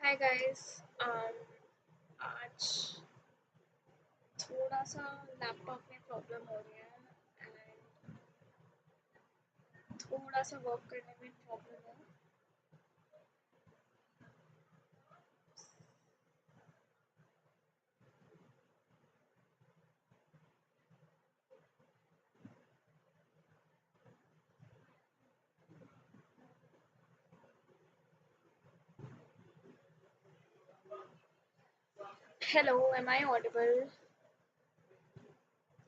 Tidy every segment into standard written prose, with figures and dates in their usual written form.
Hi guys. आज थोड़ा सा लैपटॉप में प्रॉब्लम हो रही है एंड थोड़ा सा वर्क करने में प्रॉब्लम है। Hello, am I audible?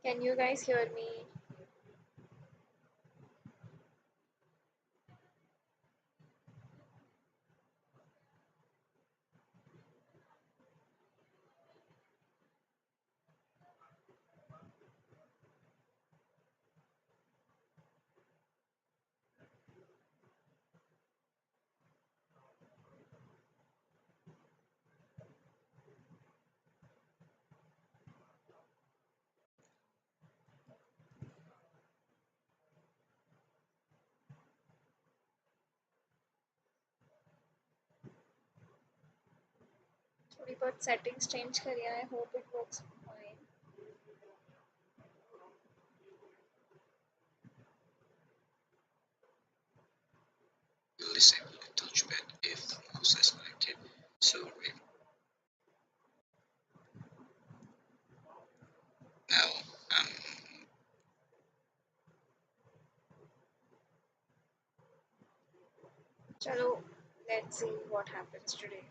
Can you guys hear me? थोड़ी बहुत सेटिंग्स चेंज करी है। I hope it works fine. Will disable the touchpad if the mouse is connected. So now चलो, let's see what happens today.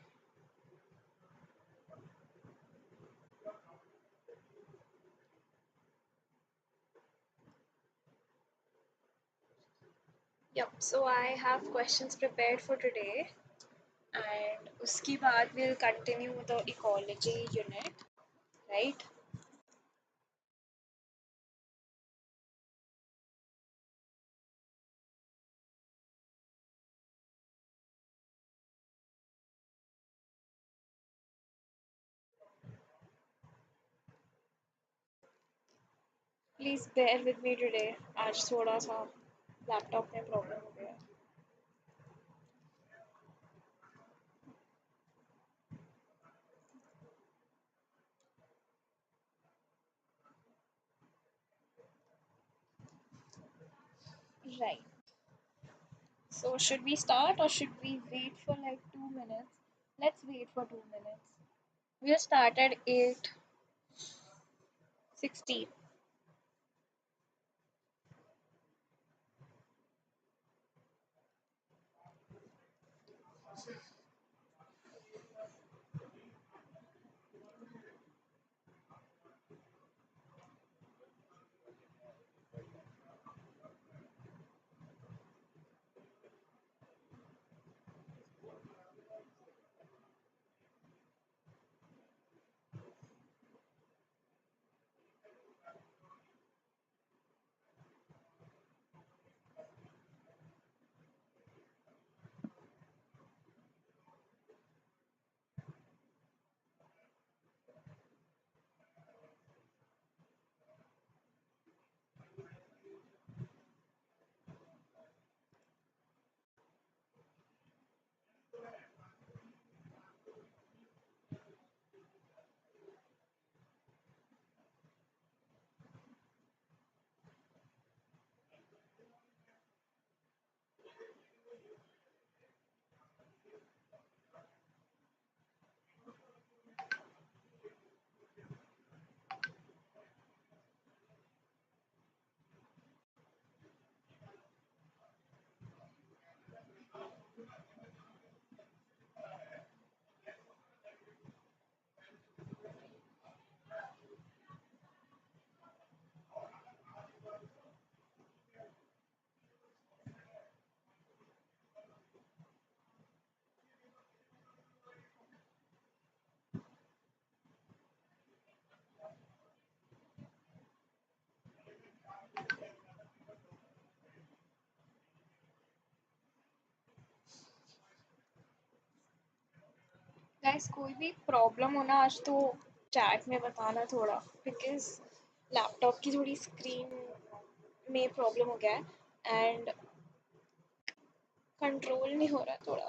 Yep, so I have questions prepared for today and उसके बाद we'll continue the ecology unit, right? Please bear with me today. आज थोड़ा सा laptop में problem हो गया है। Right. So should we start or should we wait for like 2 minutes? Let's wait for 2 minutes. We'll start at 8:16. Guys, कोई भी problem हो ना आज तो चैट में बताना थोड़ा, बिकॉज लैपटॉप की थोड़ी स्क्रीन में प्रॉब्लम हो गया है एंड कंट्रोल नहीं हो रहा थोड़ा।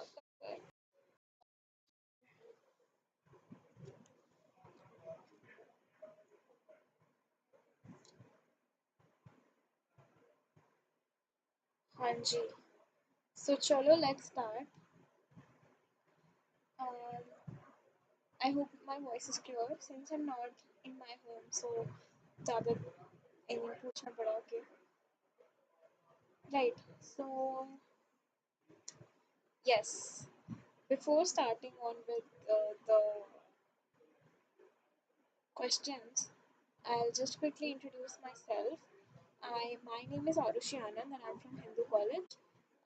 हाँ जी. So chalo, let's start. I hope my voice is clear since I'm not in my home, so ज़्यादा नहीं पूछना पड़ा. Okay. Right. So yes, before starting on with the questions, I'll just quickly introduce myself. My name is Aarushi Anand and I'm from Hindu College.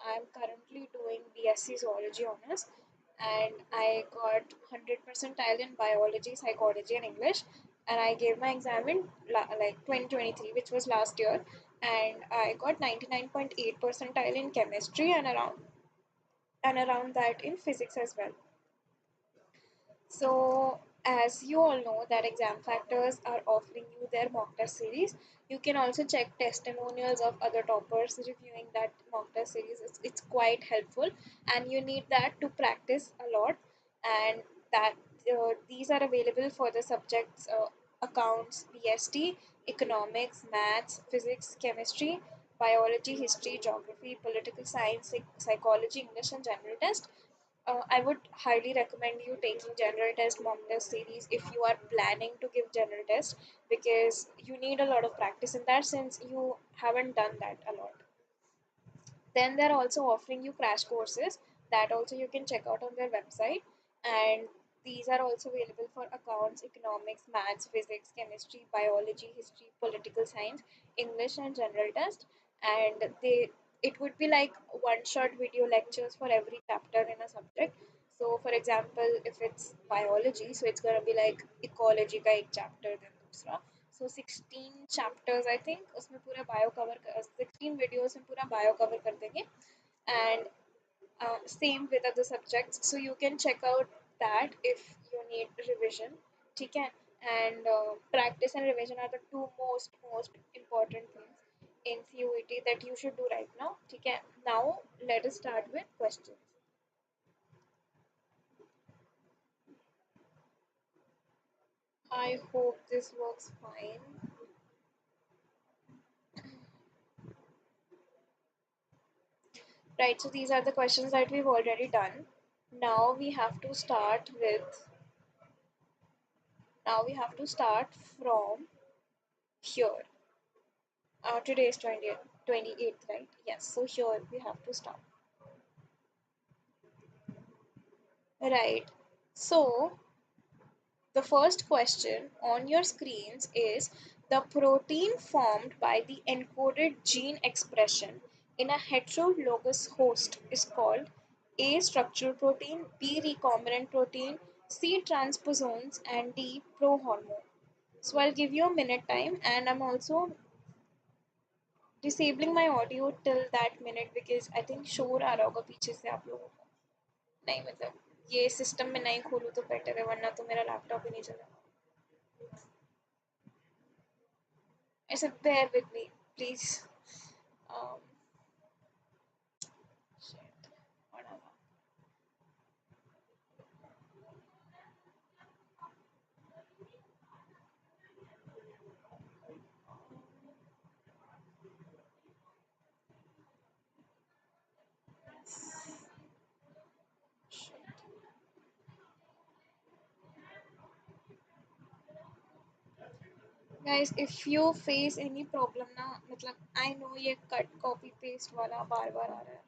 I'm currently doing BSc Zoology Honours and I got 100 percentile in Biology, Psychology and English, and I gave my exam in like 2023, which was last year, and I got 99.8 percentile in Chemistry and around that in Physics as well. So, as you all know, that exam factors are offering you their mock test series. You can also check testimonials of other toppers reviewing that mock test series. It's quite helpful, and you need that to practice a lot. And that these are available for the subjects accounts, BST, economics, maths, physics, chemistry, biology, history, geography, political science, psychology, English, and general test. I would highly recommend you taking general test mock test series if you are planning to give general test, because you need a lot of practice in that since you haven't done that a lot. Then they're also offering you crash courses that also you can check out on their website, and these are also available for accounts, economics, maths, physics, chemistry, biology, history, political science, English, and general test. And it would be like one shot video lectures for every chapter in a subject. So for example, if it's biology, so it's going to be like ecology का एक chapter, then दूसरा. So 16 chapters I think उसमें पूरा bio cover 16 videos में पूरा bio cover कर देंगे, and same with other subjects. So you can check out that if you need revision. ठीक है? And practice and revision are the two most important things in CUET that you should do right now. ठीक है? Now let us start with questions. I hope this works fine. Right, so these are the questions that we've already done. Now we have to start with, now we have to start from here. Today is 28th, right? Yes, so here we have to start. Right, so the first question on your screens is the protein formed by the encoded gene expression in a heterologous host is called A. Structural protein, B. Recombinant protein, C. Transposons, and D. Prohormone. So I'll give you a minute time, and I'm also disabling my audio till that minute because I think शोर आ रहा होगा पीछे से आप लोगों को. नहीं मतलब ये सिस्टम में नहीं खोलूँ तो बेटर है, वरना तो मेरा लैपटॉप ही नहीं चलेगा. I said bear with me, please. Um, shit, whatever. Shit. Guys, if you face any problem ना, मतलब I know ये cut copy paste वाला बार बार आ रहा है.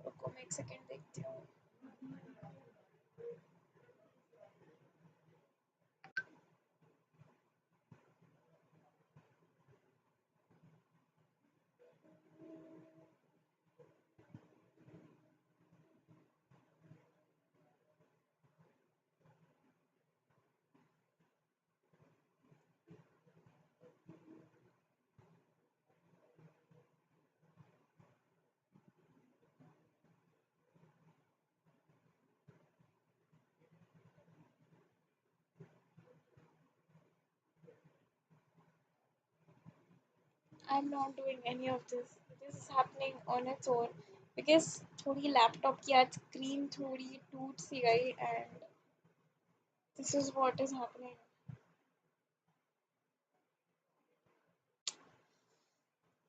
रुको मैं एक सेकंड देखती हूँ. I'm not doing any of this. This is happening on its own because थोड़ी लैपटॉप की आज स्क्रीन थोड़ी टूट सी गई, and this is what is happening.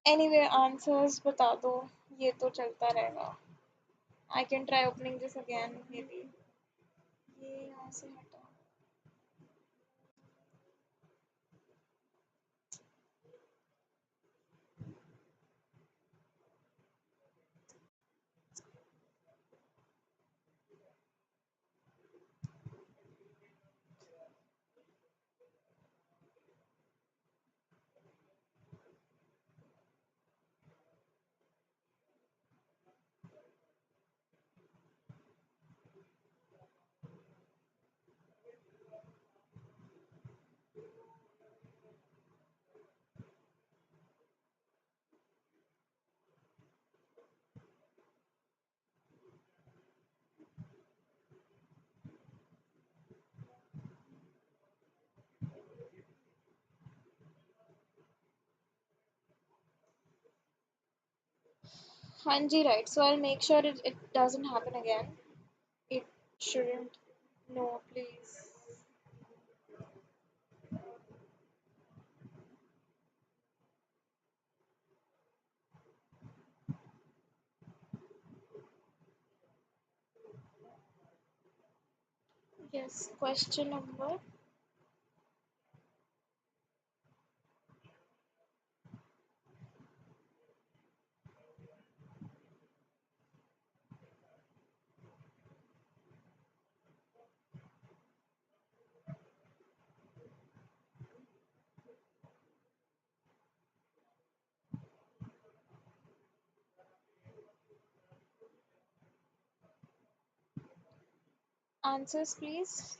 Anyway, answers बता दो. ये तो चलता रहेगा. I can try opening this again maybe. ये यहाँ से हटा. हाँ जी, right. So I'll make sure it doesn't happen again. It shouldn't. No, please. Yes, question number. Answers, please.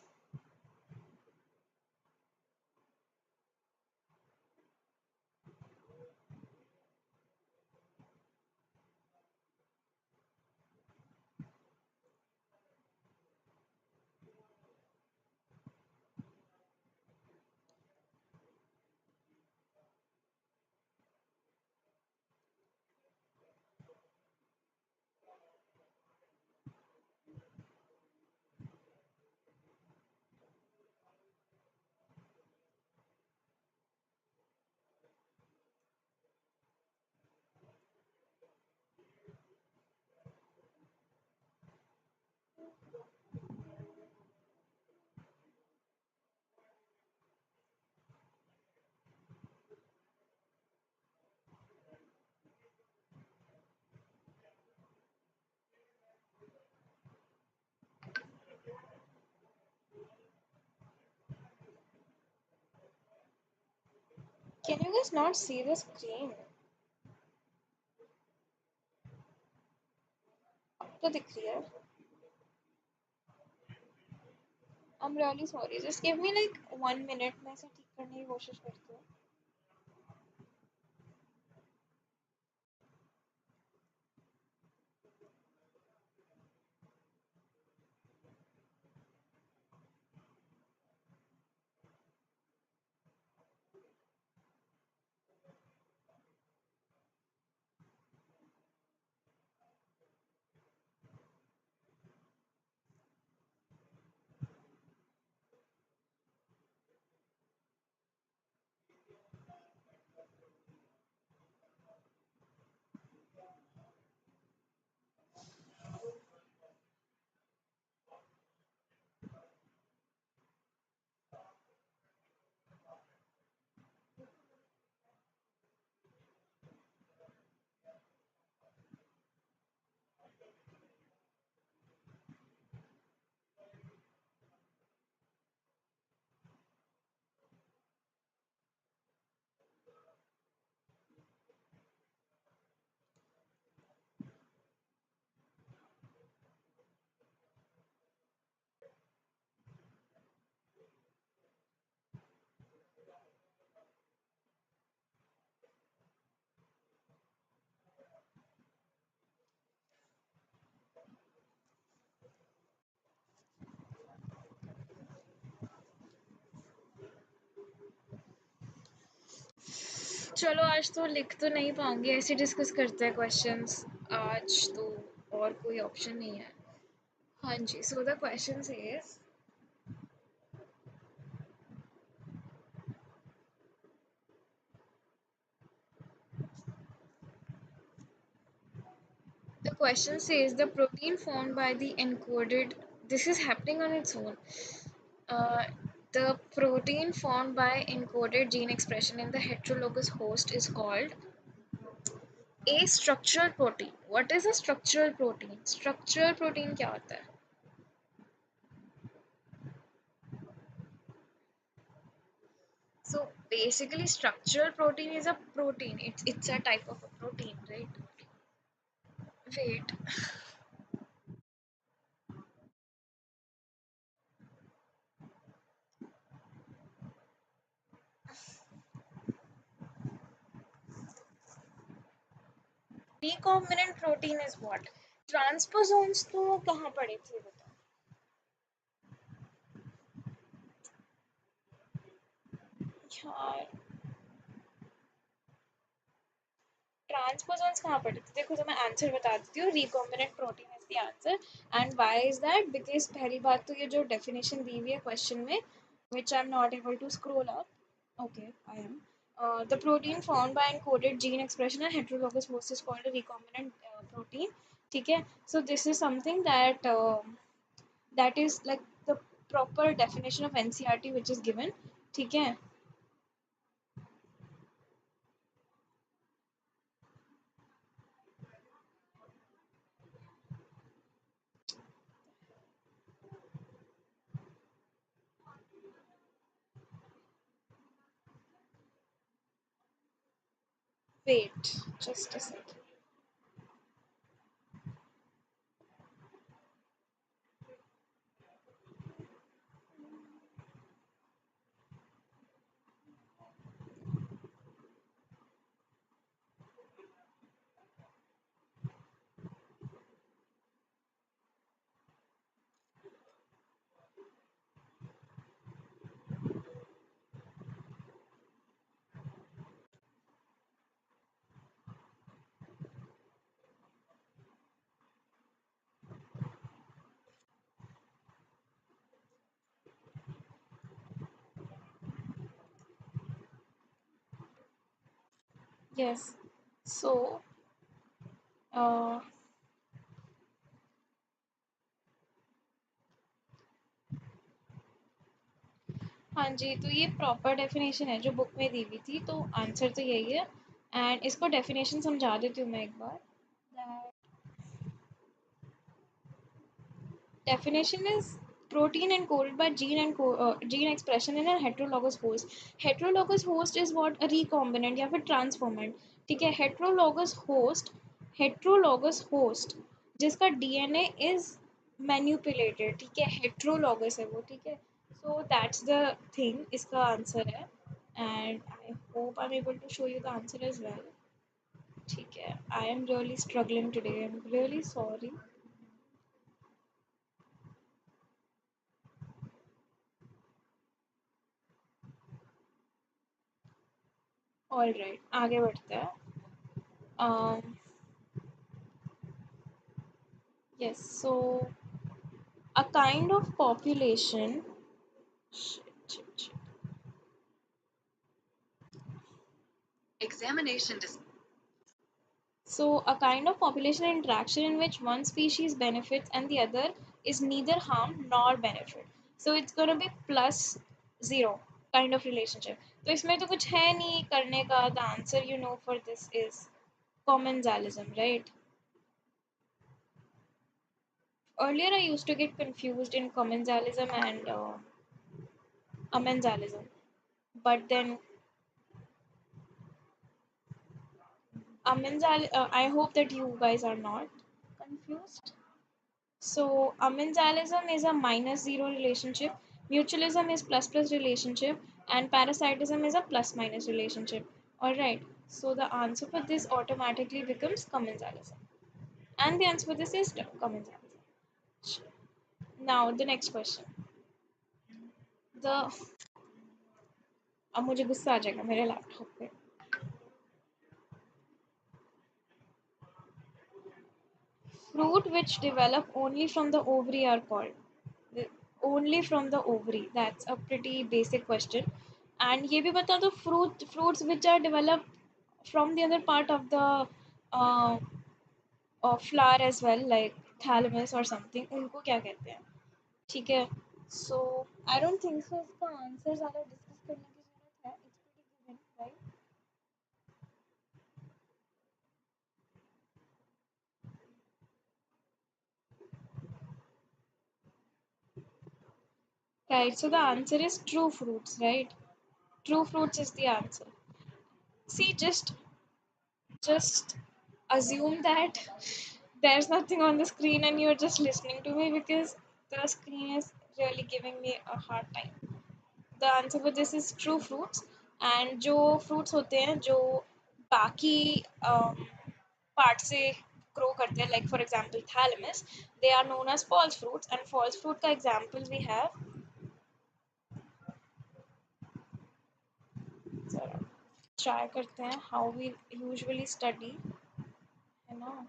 Can you guys not see the screen? अब तो दिख रही है. I'm really sorry. Just give me like 1 minute. मैं इसे ठीक करने की कोशिश करती हूँ. चलो आज तो लिख तो नहीं पाऊंगी. ऐसे डिस्कस करते हैं क्वेश्चंस. आज तो और कोई ऑप्शन नहीं है. हाँ जी. So the question says, question says the protein formed by the encoded, this is happening on its own. Uh, the protein formed by encoded gene expression in the heterologous host is called a structural protein. What is a structural protein? Structural protein क्या होता है? So basically, structural protein is a protein. It's a type of a protein, right? Wait, recombinant protein is what? Transposons तो कहाँ पढ़े थे बताओ? यार ट्रांसपोजॉन्स कहाँ पढ़े थे? देखो तो मैं आंसर बता देती हूँ. Recombinant protein is the answer. And why is that? Because पहली बात तो ये जो डेफिनेशन दी हुई है क्वेश्चन में, which I'm not able to scroll up. Okay, I am. The protein found by encoded gene expression and heterologous host is called a recombinant protein. ठीक है? So this is something that that is like the proper definition of NCRT which is given. ठीक है? Wait, just a second. Yes. So, uh, हाँ जी, तो ये proper definition है जो book में दी हुई थी, तो आंसर तो यही है. एंड इसको डेफिनेशन समझा देती हूँ मैं एक बार. Definition is protein encoded by gene expression in a heterologous host. Heterologous host is what? A recombinant या फिर transformant. ठीक है? Heterologous host जिसका DNA is manipulated. ठीक है? Heterologous है वो. ठीक है? So that's the thing. इसका आंसर है. And I hope I'm able to show you the answer as well. ठीक है? I am really struggling today. I'm really sorry. All right, आगे बढ़ते हैं. Um, yes, so a kind of population. Shit, shit, shit. Examination. So, a kind of population interaction in which one species benefits and the other is neither harm nor benefit. So, it's gonna be plus zero kind of relationship. तो इसमें तो कुछ है नहीं करने का. The answer you know for this is commensalism, right? Earlier, I used to get confused in commensalism and amensalism, but then I hope that you guys are not confused. So amensalism is a minus zero relationship, mutualism is plus plus relationship, and parasitism is a plus minus relationship. Alright, so the answer for this automatically becomes commensalism. And the answer for this is commensalism. Now the next question. The अब मुझे गुस्सा आ जाएगा मेरे laptop पे. Fruit which develop only from the ovary are called. Only from the ovary. That's a pretty basic question. And ये भी बता दो fruits which are developed from the other part of the uh, flower as well, like thalamus or something, उनको क्या कहते हैं? ठीक है. So I don't think so इसका आंसर ज़्यादा डिस्कस करने की ज़रूरत है. It's pretty given, right? Right. So the answer is true fruits, right? True fruits is the answer. See, just assume that there's nothing on the screen and you're just listening to me because the screen is really giving me a hard time. The answer for this is true fruits. And जो fruits होते हैं जो बाकी part से grow करते हैं, like for example thalamus, they are known as false fruits. And false fruit का examples we have, जरा try करते हैं how we usually study, है ना.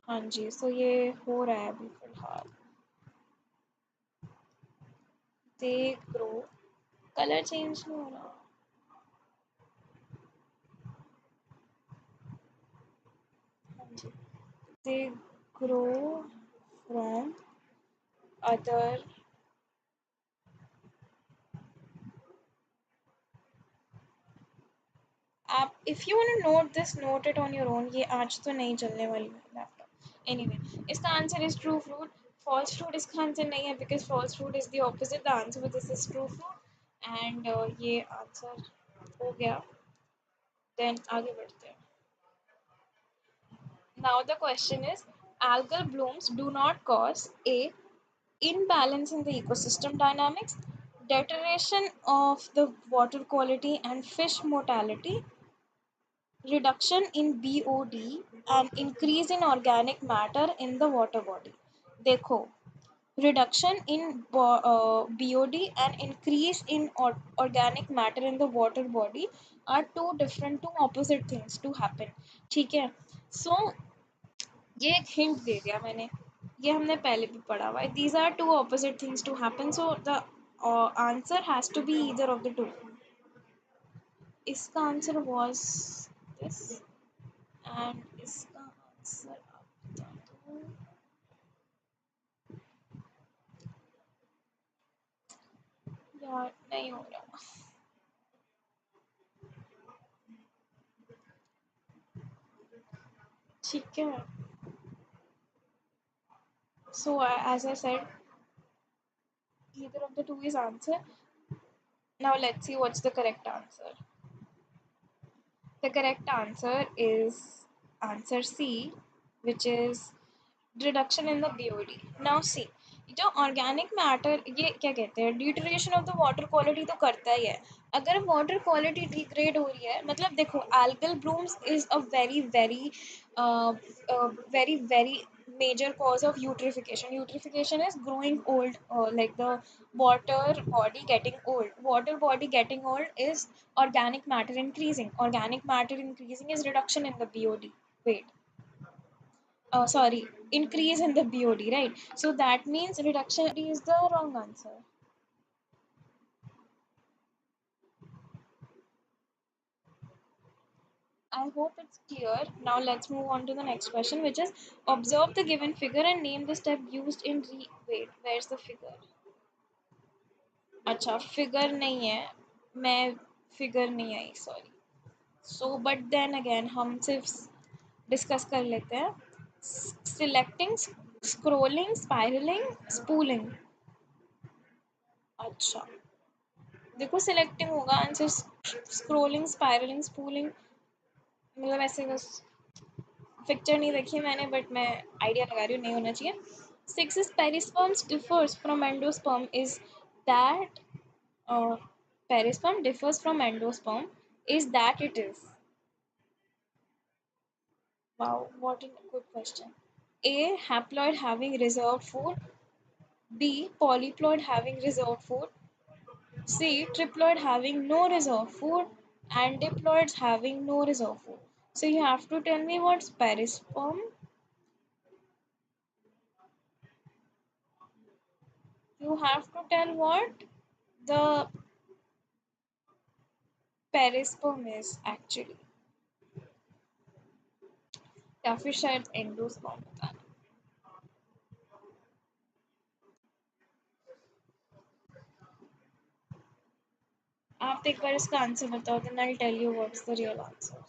हाँ जी, so ये हो रहा है अभी फिलहाल. They grow, कलर चेंज नहीं हो रहा. हाँ जी. They grow from other. आप if you want to note this, note it on your own. ये आज तो नहीं चलने वाली लैपटॉप. Anyway, इसका answer is true fruit. False fruit इसका आंसर नहीं है because false fruit is the opposite. The answer for this is true fruit. And ये आंसर हो गया. Then आगे बढ़ते हैं. Now the question is, algal blooms do not cause a imbalance in the ecosystem dynamics, deterioration of the water quality and fish mortality, reduction in BOD, and increase in organic matter in the water body. देखो, reduction in BOD and increase in organic matter in the water body are two opposite things to happen. ठीक है. So ये एक hint दे दिया मैंने, ये हमने पहले भी पढ़ा हुआ है. These are two opposite things to happen, so the answer has to be either of the two. इसका आंसर was this and इसका आंसर आप बता दो. यार नहीं हो रहा. ठीक है. So as I said, either of the two is answer. Now let's see what's the correct answer. The correct answer is answer C, which is reduction in the BOD. Now see, जो organic matter ये क्या कहते हैं, deterioration of the water quality तो करता ही है. अगर water quality degrade हो रही है, मतलब देखो algal blooms is a very very major cause of eutrophication. Eutrophication is growing old, like the water body getting old. Water body getting old is organic matter increasing. Organic matter increasing is reduction in the BOD. Wait, sorry, increase in the BOD, right? So that means reduction in BOD is the wrong answer. I hope it's clear. Now let's move on to the next question, which is observe the given figure and name the step used in wait, where's the figure? अच्छा, figure नहीं है, मैं figure नहीं आई, sorry. So but then again हम सिर्फ discuss कर लेते हैं. Selecting, scrolling, spiraling, spooling. अच्छा, देखो selecting होगा आंसर. Scrolling, spiraling, spooling, मतलब ऐसे बस पिक्चर नहीं देखी मैंने बट मैं आइडिया लगा रही हूँ, नहीं होना चाहिए. 6 is perisperms differs from endosperm is that perisperm differs from endosperm is that it is. Wow, what a good question. A. Haploid having reserved food. B. Polyploid having reserved food. C. Triploid having no reserved food. And diploids having no reserved food. So you have to tell me what's perisperm. You have to tell what the perisperm is actually. या फिर शायद endosperm होता है। आप एक बार इसका answer बताओ, then I tell you what's the real answer.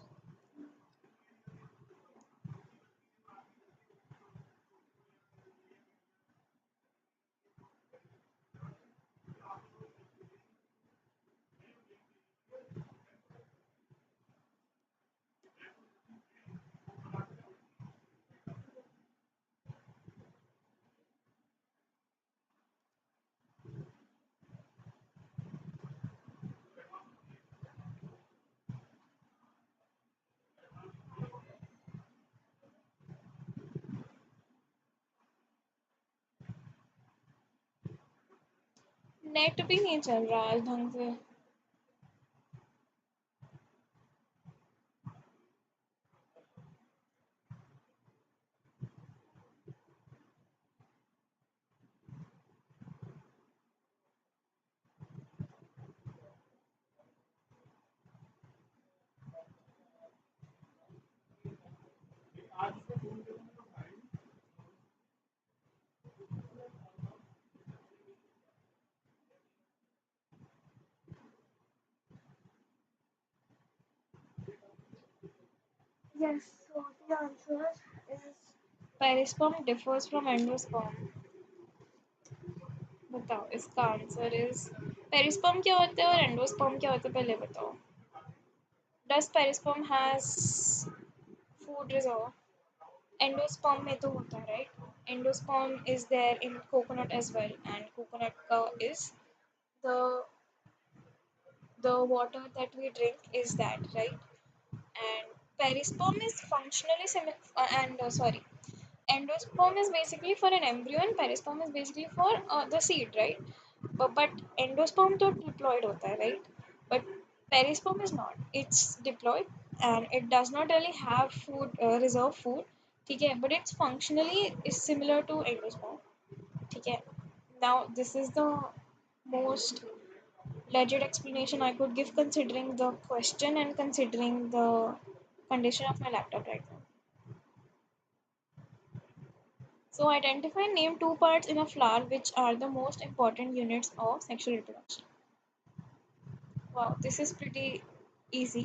Net भी नहीं चल रहा आज ढंग से। Yes, so the answer is perisperm differs from endosperm। बताओ इसका आंसर इज पेरिस्पर्म क्या होता है और एंडोस्पर्म क्या होता है, पहले बताओ। Does perisperm has food reserve? Endosperm में तो होता है right. Endosperm is there in coconut as well, and coconut का is the water that we drink is that right। And perisperm is functionally similar, and sorry, endosperm is basically for an embryo and perisperm is basically for the seed, right? But endosperm तो diploid होता है, right? But perisperm is not, it's diploid and it does not really have food, reserve food, ठीक है, but it's functionally is similar to endosperm, ठीक है। Now this is the most legit explanation I could give considering the question and considering the condition of my laptop right now. So identify, name two parts in a flower which are the most important units of sexual reproduction. Wow, this is pretty easy.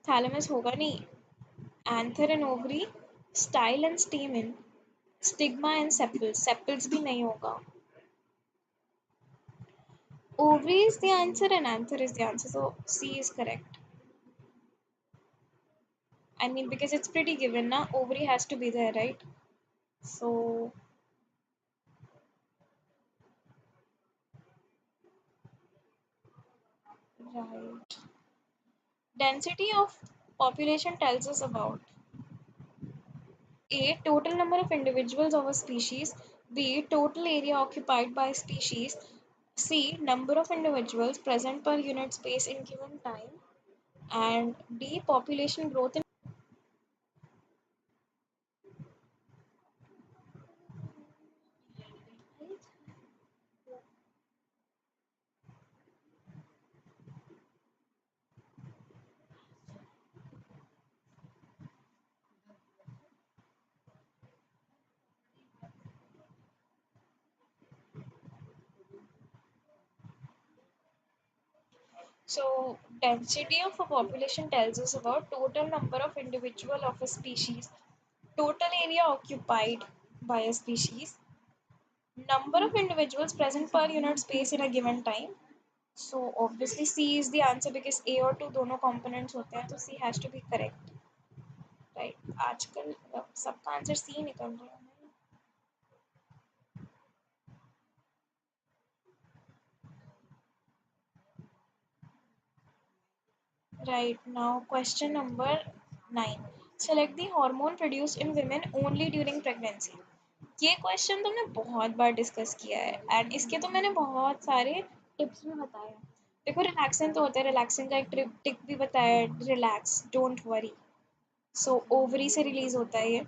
Thalamus होगा नहीं, anther and ovary, style and stamen, stigma and sepals. Sepals भी नहीं होगा. Ovary is the answer and anther is the answer. So C is correct. I mean, because it's pretty given, na? Ovary has to be there, right? So, right. Density of population tells us about A. Total number of individuals of a species. B. Total area occupied by a species. C. Number of individuals present per unit space in given time. And D. Population growth in. So, density of a population tells us about total number of individual of a species, total area occupied by a species, number of individuals present per unit space in a given time. So obviously C is the answer because A और 2 दोनों components होते हैं, तो C has to be correct, right? आजकल सबका answer C निकल रहा है। Right, now question number 9. Select the hormone produced in women only during pregnancy. ये क्वेश्चन तुमने बहुत बार डिस्कस किया है एंड इसके तो मैंने बहुत सारे टिप्स भी बताए हैं। देखो रिलैक्सेंट तो होता है, रिलैक्सेंट का एक टिप भी बताया है, relax don't worry. So ovary से रिलीज होता है ये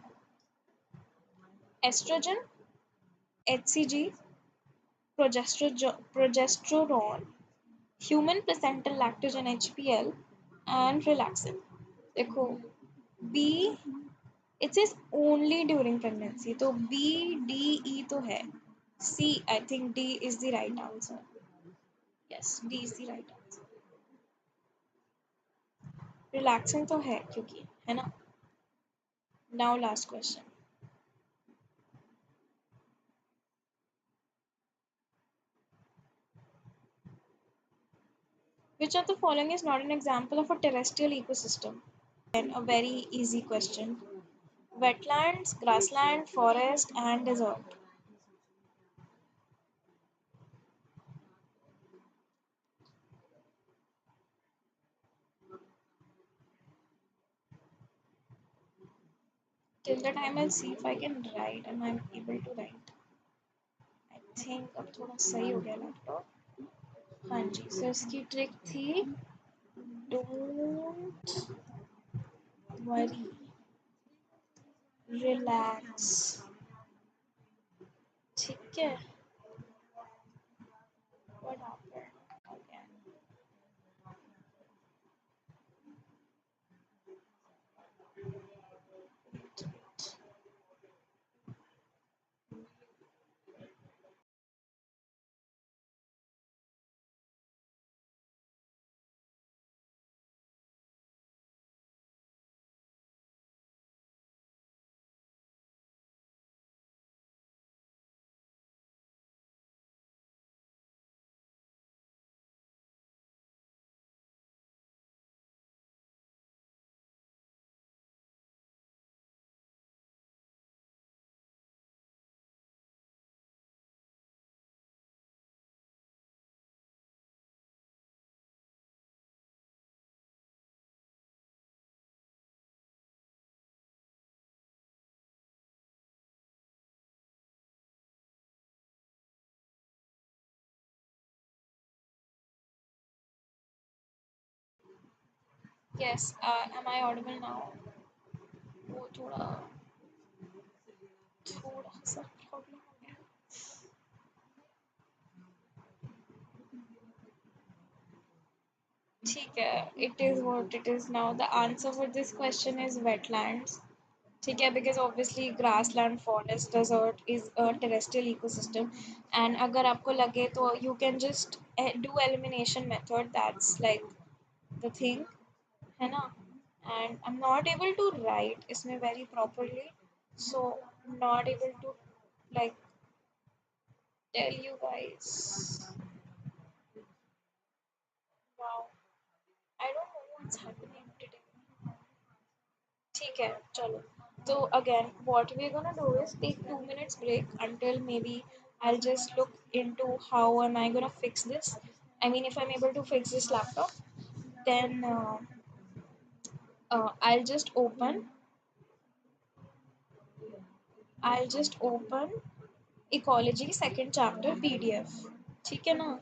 estrogen, HCG, progesterone, human placental lactogen HPL, and relaxin. देखो B It says only during pregnancy. तो B, D, E तो है. C, I think D is the right answer. Yes, D is the right answer. Relaxing तो है क्योंकि है ना. Now last question. Which of the following is not an example of a terrestrial ecosystem? And a very easy question. Wetlands, grassland, forest, and desert. Till the time I'll see if I can write and I'm able to write. I think अब थोड़ा सही हो गया laptop. हाँ जी, so इसकी trick थी don't worry, relax. ठीक है. What happened again? Wait, wait. Yes, am I audible now? वो थोड़ा सा प्रॉब्लम हो गया. ठीक है, it is what it is now. The answer for this question is wetlands. ठीक है, because obviously grassland, forest, desert is a terrestrial ecosystem. And अगर आपको लगे तो you can just do elimination method. That's like the thing, है ना. And I'm not able to write इसमें very properly, so not able to like tell you guys. Wow, I don't know what's happening today. ठीक है, चलो. So again, what we're gonna do is take 2 minutes break until maybe I'll just look into how am I gonna fix this. I mean, if I'm able to fix this laptop, then I'll just open. I'll just open ecology second chapter PDF. ठीक है ना?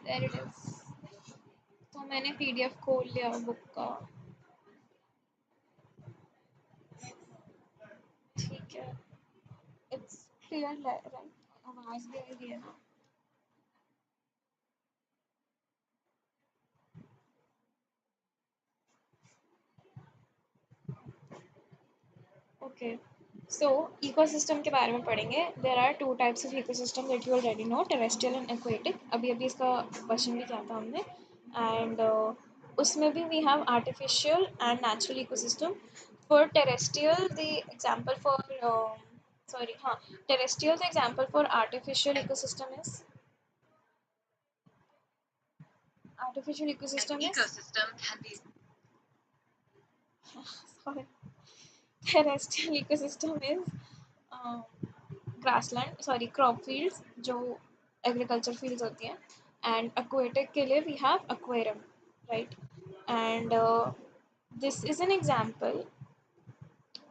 There it is. तो मैंने PDF खोल लिया book का. ठीक है. It's clear, right? आवाज भी आ रही है ना? Okay. So ecosystem के बारे में पढ़ेंगे. There are two types of ecosystem that you already know, terrestrial and aquatic. अभी अभी इसका क्वेश्चन भी किया था हमने. And उसमें भी we have artificial and natural ecosystem. For terrestrial, the example for sorry, हाँ, terrestrial the example for artificial ecosystem is sorry, terrestrial ecosystem is um, grassland, sorry, crop fields जो agriculture fields होती हैं, and aquatic के लिए we have aquarium, right? And this is an example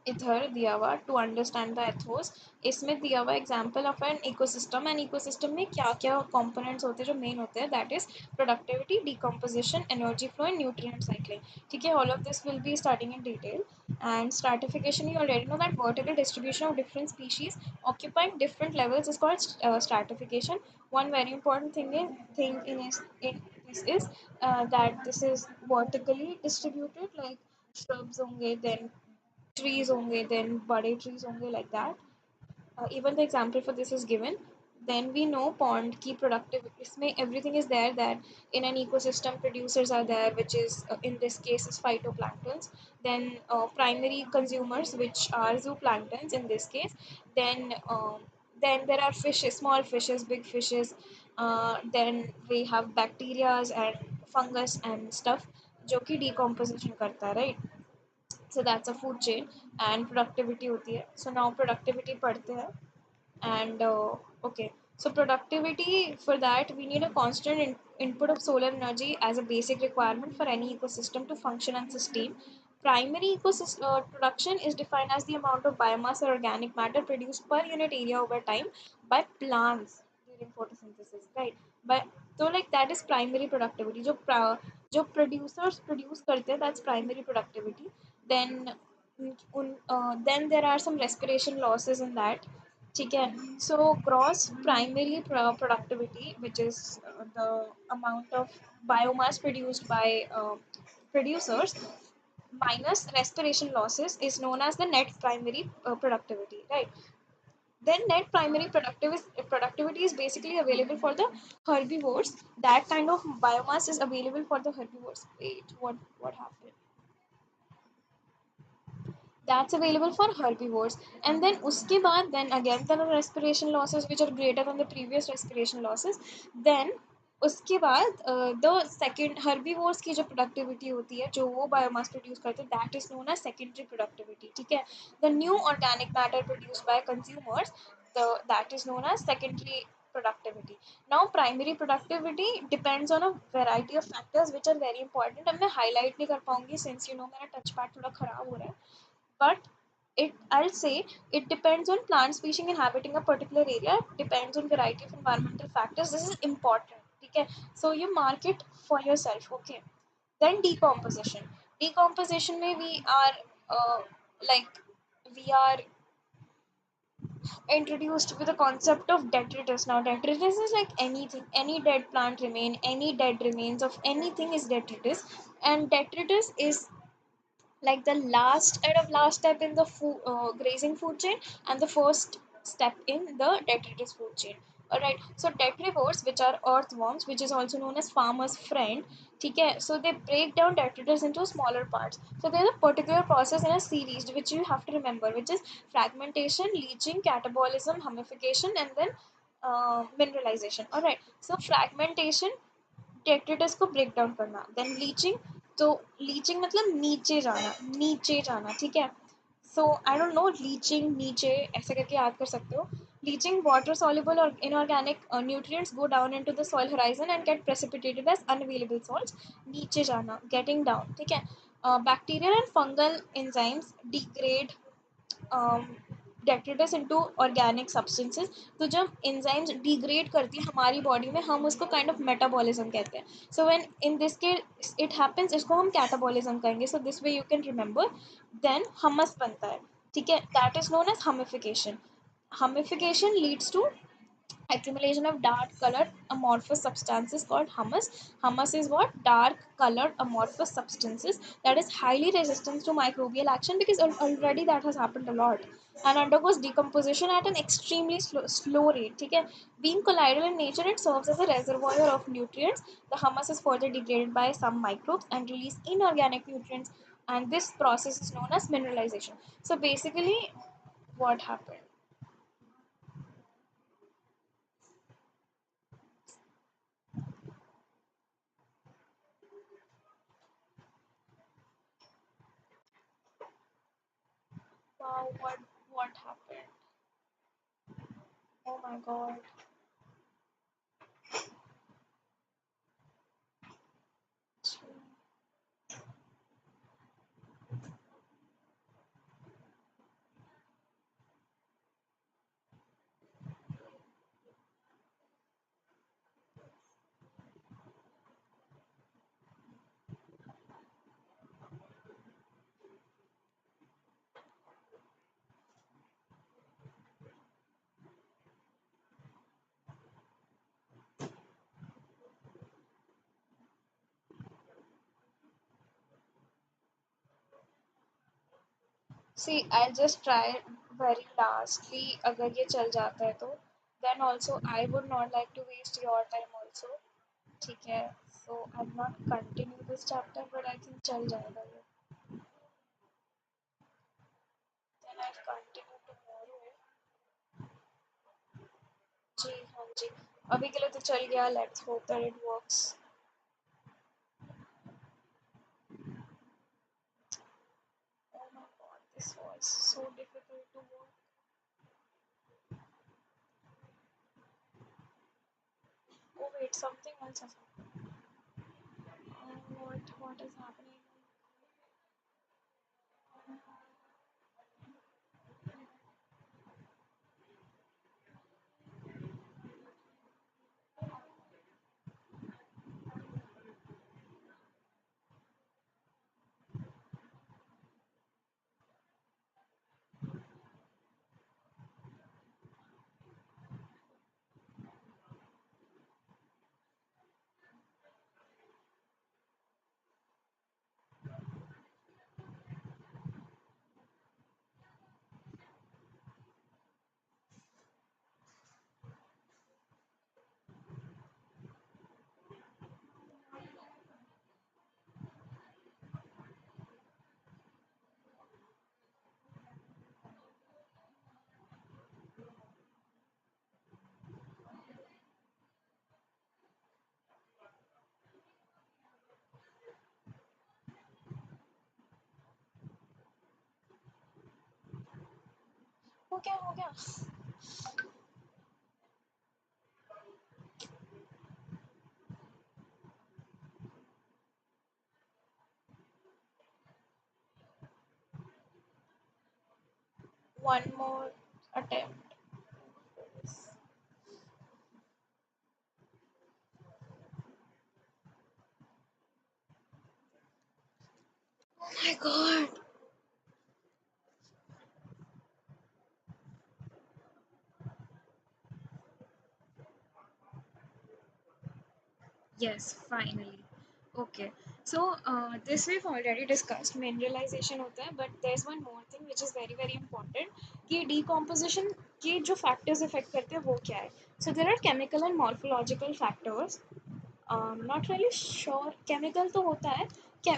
इधर दिया हुआ to understand the Athos. इसमें दिया हुआ example of an ecosystem. And ecosystem में क्या क्या कंपोनेंट्स होते हैं जो मेन होते हैं, that is productivity, decomposition, energy flow and nutrient cycling. ठीक है, all of this will be starting in detail. And stratification, you already know that vertical distribution of different species occupying different levels is called stratification. One very important thing in this is that this is vertically distributed, like shrubs होंगे, then trees होंगे, then बड़े trees होंगे, like that. Even the example for this is given. Then we know pond की productivity, इसमें everything is there that in an ecosystem producers are there, which is in this case is phytoplanktons. Then primary consumers, which are zooplanktons in this case. Then there are fishes, small fishes, big fishes. Then we have bacteria and fungus and stuff जो कि decomposition करता है, right? So that's a food chain. And productivity होती है. So now productivity पढ़ते हैं. And okay, so productivity, for that we need a constant input of solar energy as a basic requirement for any ecosystem to function and sustain. Primary ecosystem production is defined as the amount of biomass or organic matter produced per unit area over time by plants during photosynthesis, right? But so like that is primary productivity. जो producers produce करते हैं, that's primary productivity. Then then there are some respiration losses in that. ठीक है, so gross primary productivity, which is the amount of biomass produced by producers minus respiration losses is known as the net primary productivity, right? Then net primary productivity is basically available for the herbivores. That kind of biomass is available for the herbivores. Wait, what happened? That's available for herbivores. And then uske baad, then again there are respiration losses which are greater than the previous respiration losses. Then उसके बाद the second herbivores की जो productivity होती है, जो वो biomass produce करते हैं, that is known as secondary productivity. ठीक है, the new organic matter produced by consumers, that is known as secondary productivity. Now primary productivity depends on a variety of factors which are very important. अब मैं highlight नहीं कर पाऊंगी since you know मेरा touch pad थोड़ा खराब हो रहा है. But I'll say it depends on plant species inhabiting a particular area, depends on variety of environmental factors. This is important. Okay, so you mark it for yourself. Okay, then decomposition may we are like we are introduced with the concept of detritus. Now detritus is like anything, any dead plant remain, any dead remains of anything is detritus. And detritus is like the last step in the grazing food chain and the first step in the detritus food chain. All right, so detrivores, which are earthworms, which is also known as farmer's friend, okay, so they break down detritus into smaller parts. So there's a particular process in a series which you have to remember, which is fragmentation, leaching, catabolism, humification, and then mineralization. All right, so fragmentation, detritus को break down करना. Then leaching, तो leaching मतलब नीचे जाना, ठीक है. सो I don't know, leaching नीचे ऐसे करके याद कर सकते हो. लीचिंग, वाटर soluble और inorganic nutrients go down into the soil horizon and get precipitated as unavailable salts. नीचे जाना, getting down, ठीक है. Bacterial and fungal enzymes degrade detritus into organic substances. तो जब enzymes degrade करती है हमारी body में, हम उसको kind of metabolism कहते हैं. So when in this case it happens, इसको हम catabolism कहेंगे. So this way you can remember. Then hummus बनता है, ठीक है, that is known as hummification. Hummification leads to accumulation of dark colored amorphous substances called humus. Humus is what? Dark colored amorphous substances that is highly resistant to microbial action, because already that has happened a lot, and undergoes decomposition at an extremely slow rate. Okay? Being colloidal in nature, it serves as a reservoir of nutrients. The humus is further degraded by some microbes and release inorganic nutrients, and this process is known as mineralization. So basically, what happened? Wow, what happened? Oh my god. See, I'll just try very lastly. अगर ये चल जाता है तो then also I would not like to waste your time also. ठीक है, so I'll not continue this chapter, but I think चल जाएगा ये. Then I'll continue tomorrow. जी हाँ जी, अभी के लिए तो चल गया. Let's hope that it works. Oh my god, this was so difficult to work. Oh wait, something else has happened. What is happening? हो गया. One more attempt. Oh my god. Yes, finally. Okay. So this we've already discussed. Mineralization होता है, but there's one more thing which is very very important. कि decomposition के जो factors affect करते हैं वो क्या है? So there are chemical and morphological factors. Not really sure. Chemical तो होता है.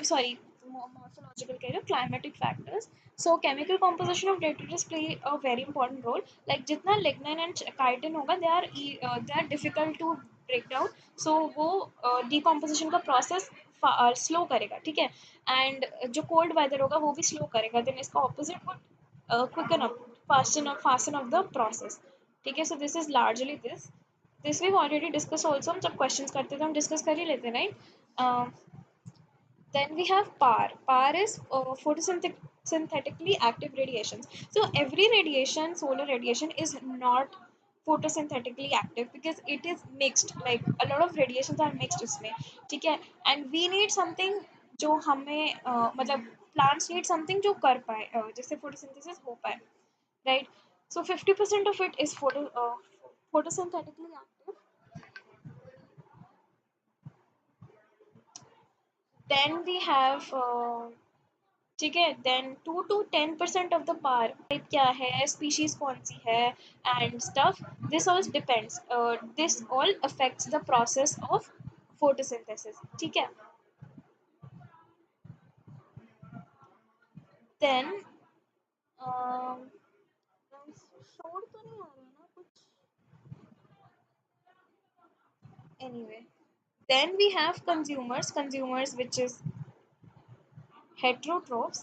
Sorry, morphological कह रहे हो. Climatic factors. So chemical composition of detritus play a very important role. Like जितना lignin and chitin होगा, they are difficult to break down. So वो decomposition का process slow करेगा, ठीक है. And जो cold weather होगा वो भी slow करेगा. Then इसका opposite would quicken up, fasten up the process. ठीक है. So this is largely this we've already discussed also. हम जब questions करते थे हम discuss कर ही लेते, right? Then we have PAR. PAR is photosynthetically active radiations. So every radiation, solar radiation, is not photosynthetically active because it is mixed. Like a lot of radiations are mixed इसमें, ठीक है? And we need something जो हमें मतलब plants need something जो कर पाए, जिससे photosynthesis हो पाए, right? So 50% of it is photosynthetically active. Then we have ठीक है, then 2 to 10% of the PAR type क्या है, स्पीशीज कौन सी है, and stuff, this all depends, this all affects the process of photosynthesis, ठीक है? देन शोर तो नहीं आ रहा ना कुछ, anyway, then we have consumers which is heterotrophs,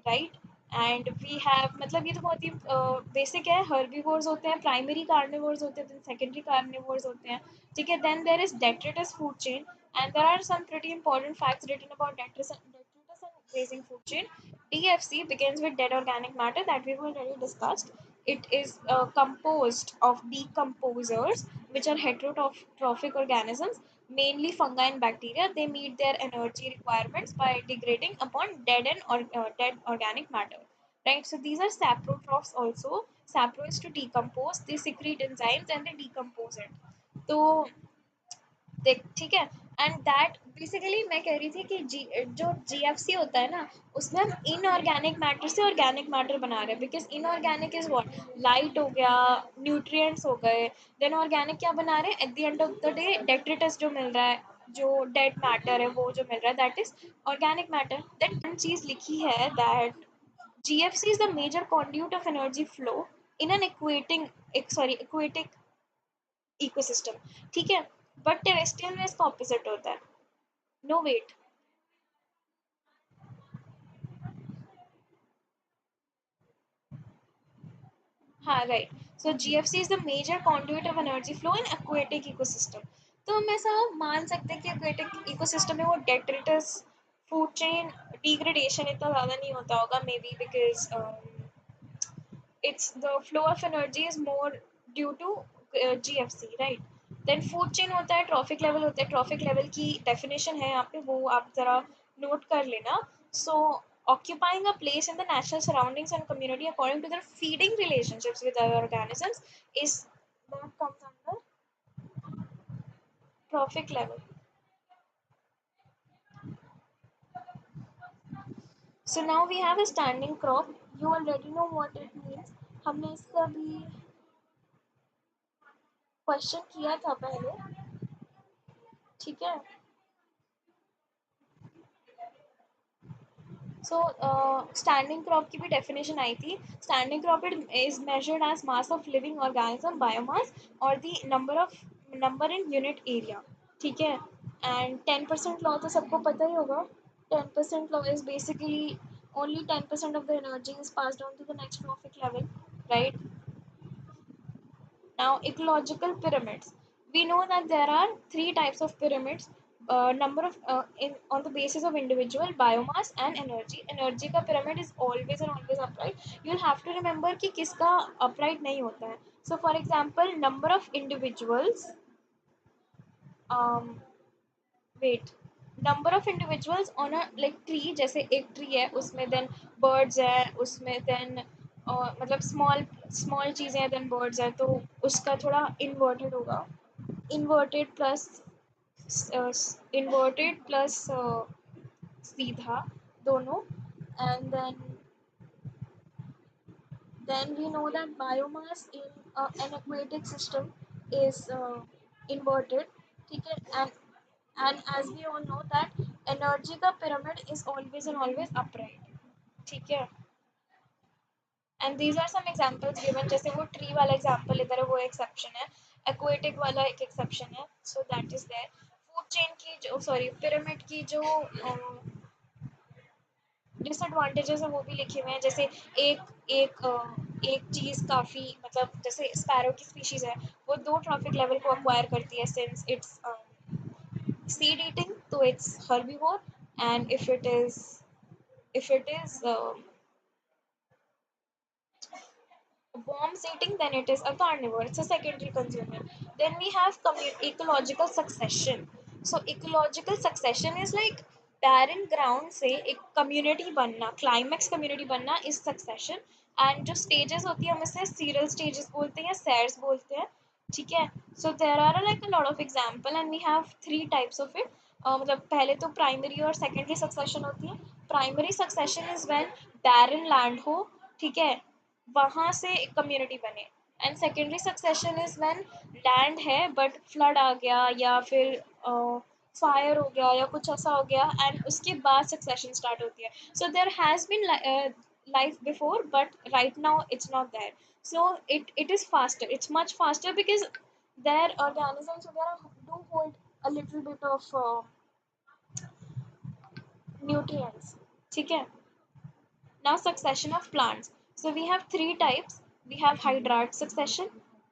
right? And we have, मतलब ये तो बहुत ही बेसिक है, हर्बीवोर्स होते हैं, प्राइमरी कार्निवोर्स होते हैं, सेकेंडरी कार्निवोर्स होते हैं, ठीक है? Then there is detritus food chain, and there are some pretty important facts written about detritus and grazing food chain. DFC begins with dead organic matter that we've already discussed. It is composed of decomposers, which are heterotrophic organisms, mainly fungi and bacteria. They meet their energy requirements by degrading upon dead organic matter. Right, so these are saprotrophs also. Sapro is to decompose. They secrete enzymes and they decompose it. तो देख, ठीक है? And that basically मैं कह रही थी कि जो जीएफसी होता है ना, उसमें हम इनऑर्गेनिक मैटर से ऑर्गेनिक मैटर बना रहे हैं, because inorganic is what, light हो गया, न्यूट्रिएंट्स हो गए, देन ऑर्गेनिक क्या बना रहे हैं, at the end of the day detritus जो मिल रहा है, जो डेड मैटर है वो जो मिल रहा है, that is organic matter. Then one चीज लिखी है that GFC is the major conduit of energy flow in an aquatic ecosystem, ठीक है? बट टेरेस्ट्रियल में इसका ऑपोजिट होता है। नो वेट, हाँ right, so GFC is the major conduit of energy flow in aquatic ecosystem. तो हम ऐसा मान सकते हैं कि एक्वेटिक इकोसिस्टम में वो डेट्रिटस फूड चेन डिग्रेडेशन इतना ज़्यादा नहीं होता होगा, may be because it's the flow of energy is more due to GFC, right? Then food chain होता है, ट्रॉफिक लेवल होता है, ट्रॉफिक लेवल की डेफिनेशन है यहाँ पे, वो आप ज़रा नोट कर लेना। So occupying a place in the natural surroundings and community according to their feeding relationships with other organisms is that comes under trophic level. So now we have a standing crop. You already know what it means. हमने इसका भी question किया था पहले, ठीक है? सो standing crop की भी डेफिनेशन आई थी। Standing crop it is measured as mass of living organism, biomass, और the number in unit area, ठीक है? एंड 10% लॉ तो सबको पता ही होगा। 10% law is basically only 10% of the energy is passed on to the next trophic level, right? Now, ecological pyramids. We know that there are three types of pyramids. Number of on the basis of individual, biomass, and energy. Energy का pyramid is always and always upright. You'll have to remember कि किसका upright नहीं होता है. So, for example, number of individuals. Um, wait. Number of individuals on a like tree, जैसे एक tree है उसमें then birds है उसमें then मतलब small चीज़ें हैं then birds है, तो उसका थोड़ा inverted होगा, inverted plus सीधा दोनों, and then we know that biomass in an aquatic system is inverted, ठीक है? And as we all know that energy का pyramid is always and always upright, ठीक है? And these are some examples given, जैसे वो tree वाला example इधर है वो exception है, aquatic वाला एक exception है, so that is there. Food chain की जो pyramid की जो डिसएडवांटेजेस है वो भी लिखे हुए हैं, जैसे एक एक एक चीज़ काफ़ी, मतलब जैसे स्पैरो की स्पीशीज़ है, वो दो ट्रॉफिक लेवल को अक्वायर करती है, since it's seed eating, so it's herbivore, and if it is worms eating, then it is a carnivore. It's a secondary consumer. Then we have ecological succession. So ecological succession is like barren ground से एक community बनना, climax community बनना is succession. And जो stages होती है हम इसे serial stages बोलते हैं या sairs बोलते हैं, ठीक है. So there are like a lot of example and we have three types of it. मतलब पहले तो primary और secondary succession होती है. Primary succession is when barren land हो, ठीक है, वहाँ से एक कम्युनिटी बने. And secondary succession is when land है बट फ्लड आ गया या फिर फायर हो गया या कुछ ऐसा हो गया एंड उसके बाद सक्सेशन स्टार्ट होती है. So there has been life before but right now it's not there. So it is faster, it's much faster because their organisms वगैरह do hold a little bit of nutrients, ठीक है. Now succession of plants. So we have three types. We have hydrart succession,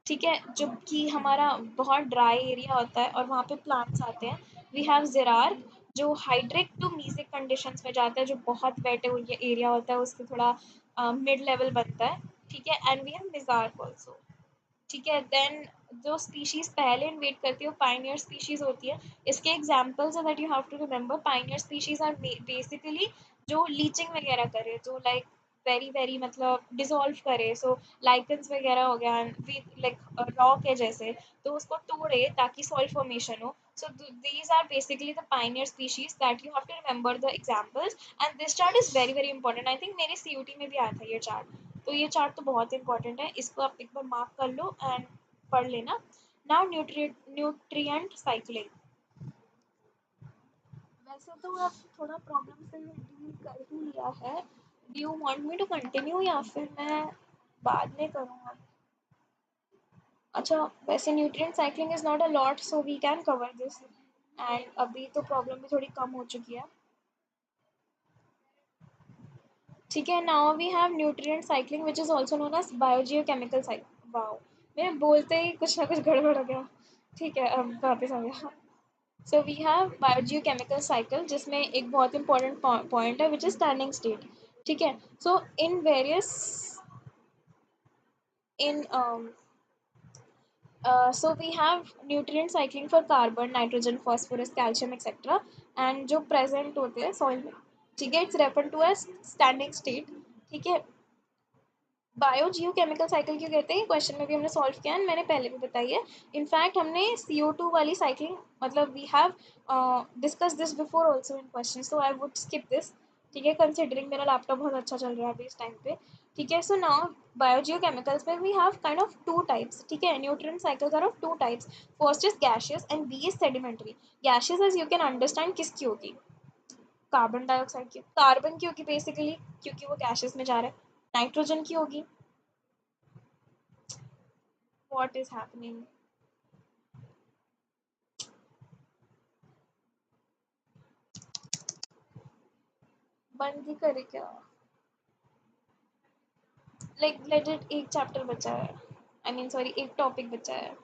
ठीक है, जो कि हमारा बहुत dry area होता है और वहाँ पे प्लांट्स आते हैं. वी हैव ज़ेरार जो हाइड्रिक टू मीसिक कंडीशंस में जाता है, जो बहुत वेट एरिया होता है उससे थोड़ा मिड लेवल बनता है, ठीक है. एंड वी हैव मिजार्क ऑल्सो, ठीक है. देन जो स्पीशीज पहले इन्वेट करती है वो पाइनियर स्पीशीज होती है. इसके examples that you have to remember. Pioneer species are basically जो लीचिंग वगैरह करे, जो लाइक वेरी वेरी मतलब डिसॉल्व करे. सो लाइकन्स वगैरह हो गया लाइक रॉक है जैसे, तो उसको तोड़े ताकि सॉइल फॉर्मेशन हो. So these are basically the pioneer species that you have to remember the examples. And this chart is very very important. I think मेरे CUT में भी आया था ये चार्ट. तो ये चार्ट तो बहुत इंपॉर्टेंट है, इसको आप एक बार मार्क कर लो एंड पढ़ लेना. Now nutrient cycling. वैसे तो आप थोड़ा प्रॉब्लम से डील कर ही लिया है. Do you want me to continue या फिर मैं बाद में करूँगा? अच्छा, वैसे nutrient cycling is not a lot so we can cover this. And अभी तो प्रॉब्लम भी थोड़ी कम हो चुकी है, ठीक है. Now we have nutrient cycling which is also known as biogeochemical cycle. Wow, मैं बोलते ही कुछ ना कुछ गड़बड़ हो गया, ठीक है, अब वापस आ गया. So we have biogeochemical cycle जिसमें एक बहुत इंपॉर्टेंट पॉइंट है विच इज स्टैंडिंग स्टेट, ठीक है. So in various in so we have nutrient cycling for carbon, nitrogen, phosphorus, calcium, etc. and जो present होते हैं soil में, ठीक है, it's referred to as standing state, ठीक है. बायो जियो केमिकल साइकिल क्यों कहते हैं, क्वेश्चन में भी हमने सॉल्व किया है, मैंने पहले भी बताई है. इनफैक्ट हमने CO2 वाली साइकिलिंग मतलब we have discuss this before also in question, so I would skip this, ठीक है, कंसिडरिंग मेरा लैपटॉप बहुत अच्छा चल रहा है अभी इस टाइम पे, ठीक है. सो नाउ बायोजियो केमिकल्स में we have kind of two types, ठीक है. Nutrient cycles are of two types. First is gaseous and B is sedimentary. Gaseous as you can understand किसकी होगी, कार्बन डाइऑक्साइड की. Carbon की होगी basically क्योंकि वो गैशियस में जा रहा है. नाइट्रोजन की होगी. What is happening? बंद ही करे क्या, लाइक लेजिट एक चैप्टर बचा है, आई मीन सॉरी एक टॉपिक बचा है.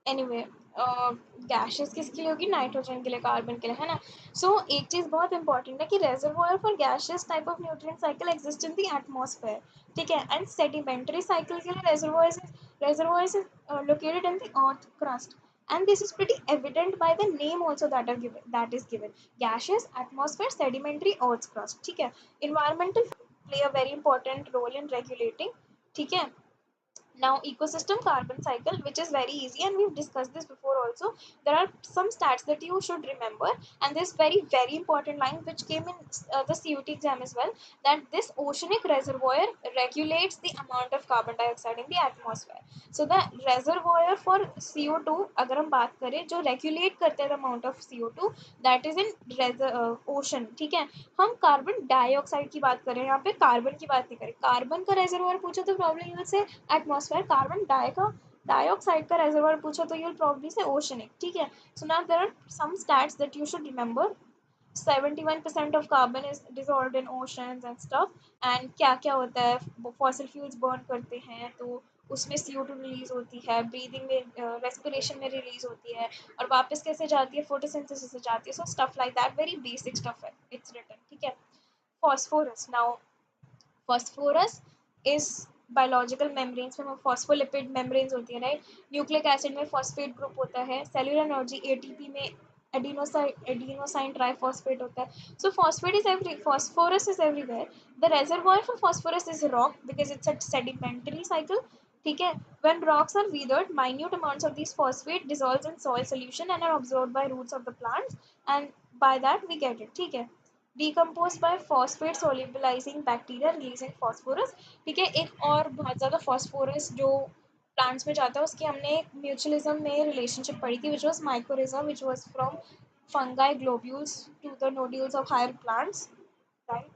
एनीवे, गैसेस किसके लिए होगी, नाइट्रोजन के लिए, कार्बन के लिए, है ना. सो एक चीज़ बहुत इंपॉर्टेंट है कि reservoir for gases type of nutrient cycle exist in the atmosphere, ठीक है. एंड सेडिमेंट्री साइकिल के लिए reservoirs is located in the earth crust, and this is pretty evident by the name also that is given. Gaseous, atmosphere, sedimentary, earth crust, ठीक है. Environmental play a very important role in regulating, ठीक है. Now ecosystem carbon cycle, which is very easy and we've discussed this before also. There are some stats that you should remember, and this very very important line which came in the CUT exam as well, that this oceanic reservoir regulates the amount of carbon dioxide in the atmosphere. So the reservoir for CO2 अगर हम बात करें जो regulate करते हैं the amount of CO2, that is in ocean, ठीक है. हम कार्बन डाइऑक्साइड की बात करें, यहाँ पे कार्बन की बात नहीं करें. कार्बन का रेजर्वायर पूछो तो probably you will say atmosphere. Carbon dioxide का रेजर्वायर पूछो तो you will probably say oceanic, ठीक है. So now there are some stats that you should remember. 71% of carbon is dissolved in oceans and stuff. And क्या क्या होता है, fossil fuels burn करते हैं तो उसमें CO2 रिलीज होती है, ब्रीदिंग में रेस्पिरेशन में रिलीज होती है, और वापस कैसे जाती है, फोटोसिंथेसिस से जाती है. So stuff like that, very basic stuff है, इट्स रिटन. ठीक है. Phosphorus. Now phosphorus is biological membranes में फॉस्फोलिपिड मेम्ब्रेन्स होती है, राइट. न्यूक्लिक एसिड में फॉस्फेट ग्रुप होता है. सेलुलर एनर्जी ATP में एडिनोसाइन ट्राइफॉस्फेट होता है. So phosphorus is everywhere. The reservoir for phosphorus is rock because it's a sedimentary cycle. ठीक है. When rocks are weathered, minute amounts of these phosphate dissolves in soil solution and are absorbed by roots of the plants, and by that we get it. ठीक है. Decomposed by phosphate solubilizing bacteria releasing phosphorus. ठीक है. एक और बहुत ज़्यादा phosphorus जो plants में जाता है उसकी हमने म्यूचुअलिज्म में रिलेशनशिप पढ़ी थी, which was mycorrhiza, which was from fungi globules to the nodules of higher plants, right.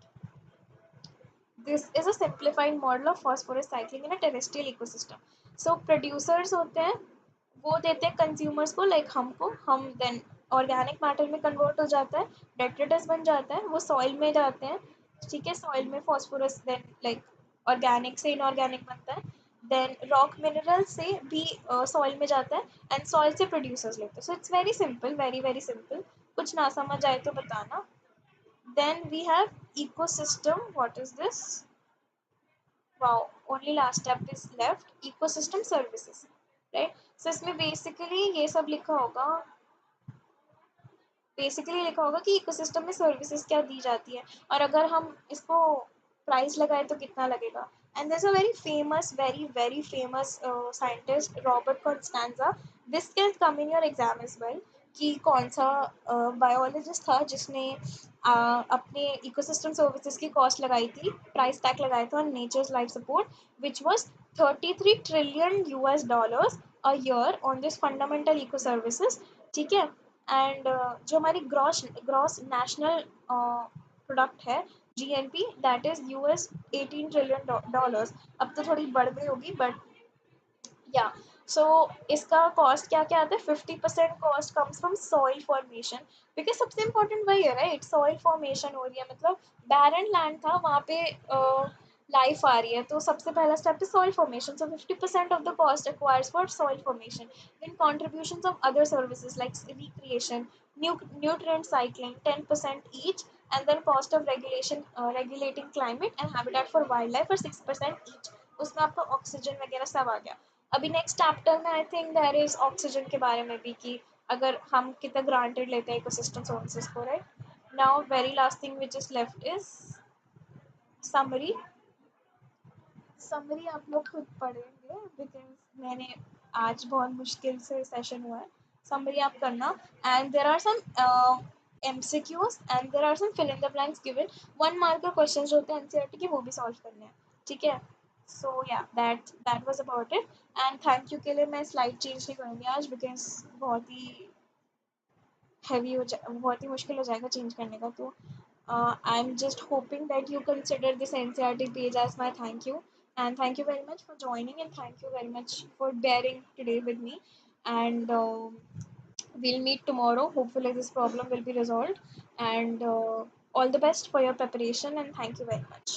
This is a simplified model of phosphorus cycling in a terrestrial ecosystem. So producers होते हैं, वो देते हैं consumers को, like हमको, हम then organic matter में convert हो जाता है, डेट्रिटस बन जाता है, वो सॉइल में जाते हैं. ठीक है. सॉइल में फॉस्फोरस देन लाइक ऑर्गेनिक से इनऑर्गेनिक बनता है, देन रॉक मिनरल से भी सॉइल में जाता है, एंड सॉइल से प्रोड्यूसर्स लेते हैं. So it's very simple, very very simple. कुछ ना समझ आए तो बताना. Then we have ecosystem. What is this? wow, only last step is left, ecosystem services, right. So इसमें basically ये सब लिखा होगा, बेसिकली लिखा होगा कि इकोसिस्टम में सर्विसेज क्या दी जाती है, और अगर हम इसको प्राइस लगाए तो कितना लगेगा. And this a very very famous scientist Robert Costanza. This can come in your exam as well, कि कौन सा बायोलॉजिस्ट था जिसने अपने इकोसिस्टम सर्विसेज की कॉस्ट लगाई थी, प्राइस टैग लगाया था on nature's life support, which was 33 trillion US dollars a year on this fundamental eco services. ठीक है. एंड जो हमारी ग्रॉस नेशनल प्रोडक्ट है, GNP, that is US 18 trillion dollars. अब तो थोड़ी बढ़ गई होगी, बट या. सो इसका कॉस्ट क्या क्या आता है, 50% cost comes from soil formation, because सबसे इंपॉर्टेंट वही है, राइट. सॉइल फॉर्मेशन हो रही है, मतलब बैरन लैंड था, वहाँ पे लाइफ आ रही है, तो सबसे पहला step is soil formation. So 50% of the cost requires for soil formation. Then contributions of other services like recreation, nutrient cycling, 10% each, and then cost of regulating climate and habitat for wildlife for 6% each. उसमें आपको oxygen वगैरह सब आ गया. अभी next chapter में I think there is oxygen के बारे में भी, कि अगर हम कितना ग्रांटेड लेते हैं इकोसिस्टम सर्विसेज को, right. Now very last thing which is left is summary. Summary आप लोग खुद पढ़ेंगे बिकॉज मैंने आज बहुत मुश्किल से सेशन हुआ है. समरी आप करना, and there are some MCQs and there are some fill in the blanks given. 1 marker question जो होते हैं NCERT के, वो भी सॉल्व करने हैं. ठीक है. सो या that was about it. And thank you के लिए मैं स्लाइड चेंज नहीं करूँगी आज, बिकॉज बहुत ही बहुत ही मुश्किल हो जाएगा चेंज करने का. तो I'm just hoping that you consider this NCERT page as my thank you. And thank you very much for joining, and thank you very much for bearing today with me. And we'll meet tomorrow. Hopefully, this problem will be resolved. And all the best for your preparation. And thank you very much.